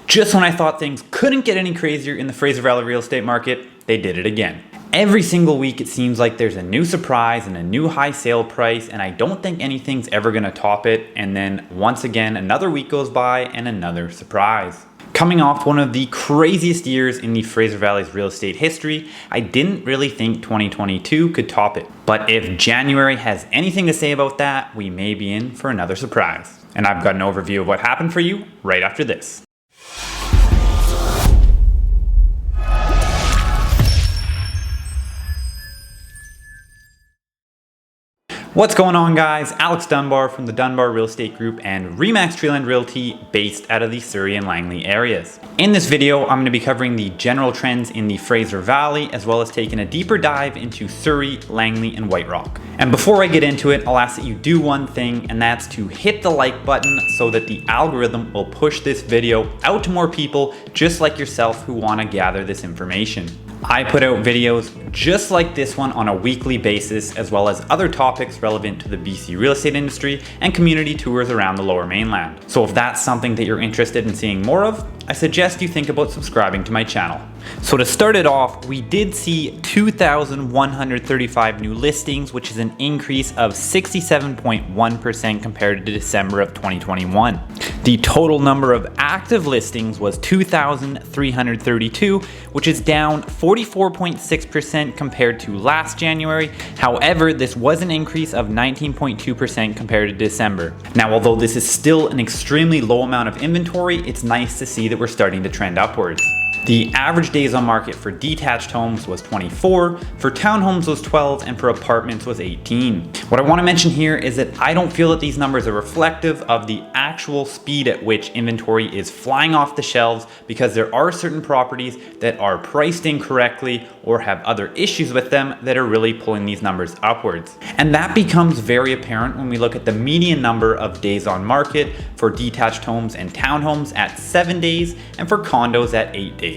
Just when I thought things couldn't get any crazier in the Fraser Valley real estate market, they did it again. Every single week it seems like there's a new surprise and a new high sale price, and I don't think anything's ever gonna top it, and then once again another week goes by and another surprise. Coming off one of the craziest years in the Fraser Valley's real estate history, I didn't really think 2022 could top it. But if January has anything to say about that, we may be in for another surprise. And I've got an overview of what happened for you right after this. What's going on, guys? Alex Dunbar from the Dunbar Real Estate Group and RE/MAX Treeland Realty based out of the Surrey and Langley areas. In this video, I'm going to be covering the general trends in the Fraser Valley as well as taking a deeper dive into Surrey, Langley, and White Rock. And before I get into it, I'll ask that you do one thing, and that's to hit the like button so that the algorithm will push this video out to more people just like yourself who want to gather this information. I put out videos just like this one on a weekly basis, as well as other topics relevant to the BC real estate industry and community tours around the Lower Mainland. So if that's something that you're interested in seeing more of, I suggest you think about subscribing to my channel. So to start it off, we did see 2,135 new listings, which is an increase of 67.1% compared to December of 2021. The total number of active listings was 2,332, which is down 44.6% compared to last January. However, this was an increase of 19.2% compared to December. Now, although this is still an extremely low amount of inventory, it's nice to see that we're starting to trend upwards. The average days on market for detached homes was 24, for townhomes was 12, and for apartments was 18. What I want to mention here is that I don't feel that these numbers are reflective of the actual speed at which inventory is flying off the shelves, because there are certain properties that are priced incorrectly or have other issues with them that are really pulling these numbers upwards. And that becomes very apparent when we look at the median number of days on market for detached homes and townhomes at 7 days and for condos at 8 days.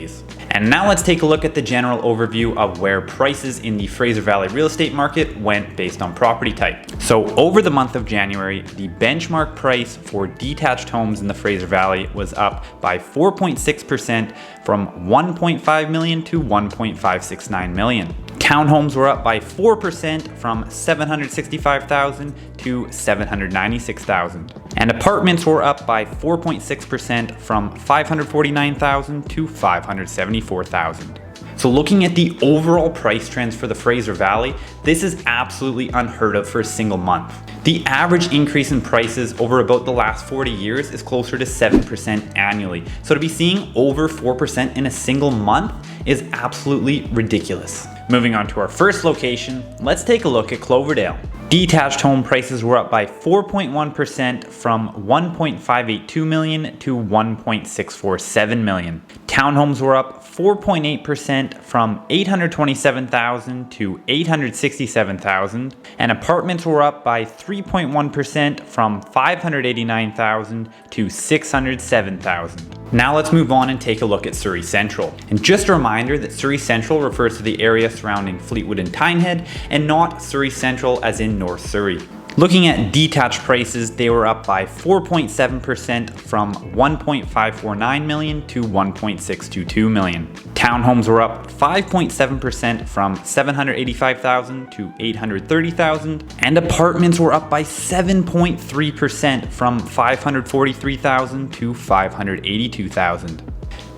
And now let's take a look at the general overview of where prices in the Fraser Valley real estate market went based on property type. So over the month of January, the benchmark price for detached homes in the Fraser Valley was up by 4.6% from $1.5 million to $1.569 million. Townhomes were up by 4% from $765,000 to $796,000. And apartments were up by 4.6% from $549,000 to $574,000. So looking at the overall price trends for the Fraser Valley, this is absolutely unheard of for a single month. The average increase in prices over about the last 40 years is closer to 7% annually. So to be seeing over 4% in a single month is absolutely ridiculous. Moving on to our first location, let's take a look at Cloverdale. Detached home prices were up by 4.1% from $1.582 million to $1.647 million. Townhomes were up 4.8% from $827,000 to $867,000, and apartments were up by 3.1% from $589,000 to $607,000. Now let's move on and take a look at Surrey Central. And just a reminder that Surrey Central refers to the area surrounding Fleetwood and Tynehead, and not Surrey Central as in North Surrey. Looking at detached prices, they were up by 4.7% from $1.549 million to $1.622 million. Townhomes were up 5.7% from $785,000 to $830,000, and apartments were up by 7.3% from $543,000 to $582,000.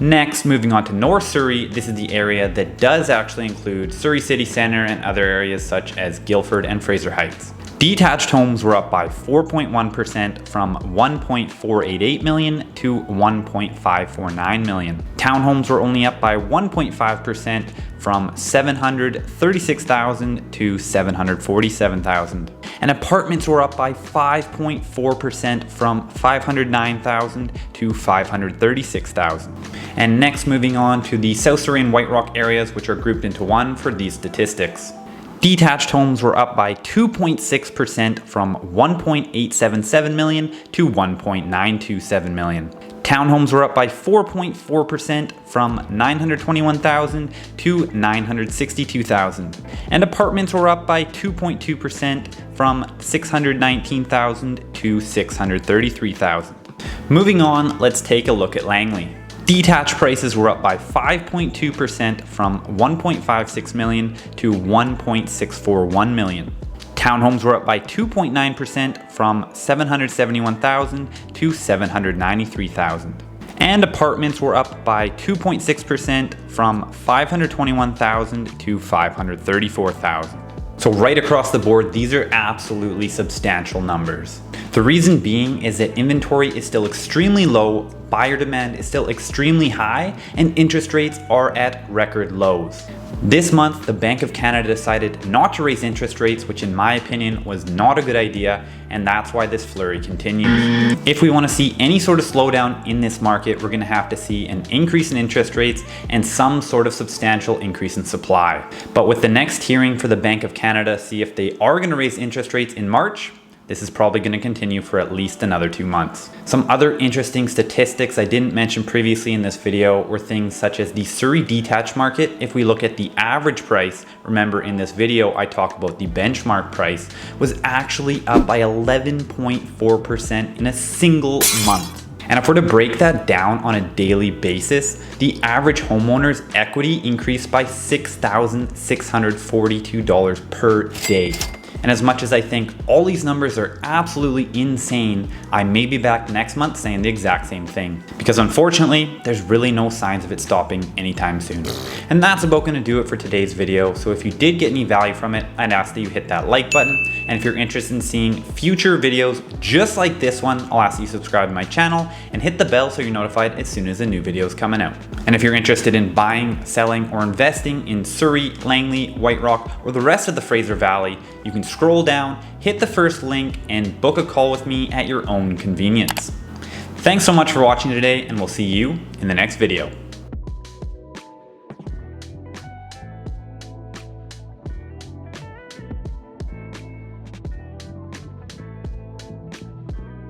Next, moving on to North Surrey, this is the area that does actually include Surrey City Centre and other areas such as Guildford and Fraser Heights. Detached homes were up by 4.1% from $1.488 million to $1.549 million. Townhomes were only up by 1.5% from $736,000 to $747,000. And apartments were up by 5.4% from $509,000 to $536,000. And next, moving on to the South Surrey and White Rock areas, which are grouped into one for these statistics. Detached homes were up by 2.6% from $1.877 million to $1.927 million. Townhomes were up by 4.4% from $921,000 to $962,000. And apartments were up by 2.2% from $619,000 to $633,000. Moving on, let's take a look at Langley. Detached prices were up by 5.2% from 1.56 million to 1.641 million. Townhomes were up by 2.9% from 771,000 to 793,000. And apartments were up by 2.6% from 521,000 to 534,000. So right across the board, these are absolutely substantial numbers. The reason being is that inventory is still extremely low, buyer demand is still extremely high, and interest rates are at record lows. This month, the Bank of Canada decided not to raise interest rates, which in my opinion was not a good idea, and that's why this flurry continues. If we want to see any sort of slowdown in this market, we're going to have to see an increase in interest rates and some sort of substantial increase in supply. But with the next hearing for the Bank of Canada, see if they are going to raise interest rates in March, this is probably going to continue for at least another 2 months. Some other interesting statistics I didn't mention previously in this video were things such as the Surrey detached market. If we look at the average price, remember in this video I talked about the benchmark price, was actually up by 11.4% in a single month. And if we're to break that down on a daily basis, the average homeowner's equity increased by $6,642 per day. And as much as I think all these numbers are absolutely insane, I may be back next month saying the exact same thing. Because unfortunately, there's really no signs of it stopping anytime soon. And that's about going to do it for today's video. So if you did get any value from it, I'd ask that you hit that like button. And if you're interested in seeing future videos just like this one, I'll ask that you subscribe to my channel and hit the bell so you're notified as soon as a new video is coming out. And if you're interested in buying, selling, or investing in Surrey, Langley, White Rock, or the rest of the Fraser Valley, you can scroll down, hit the first link, and book a call with me at your own convenience. Thanks so much for watching today, and we'll see you in the next video.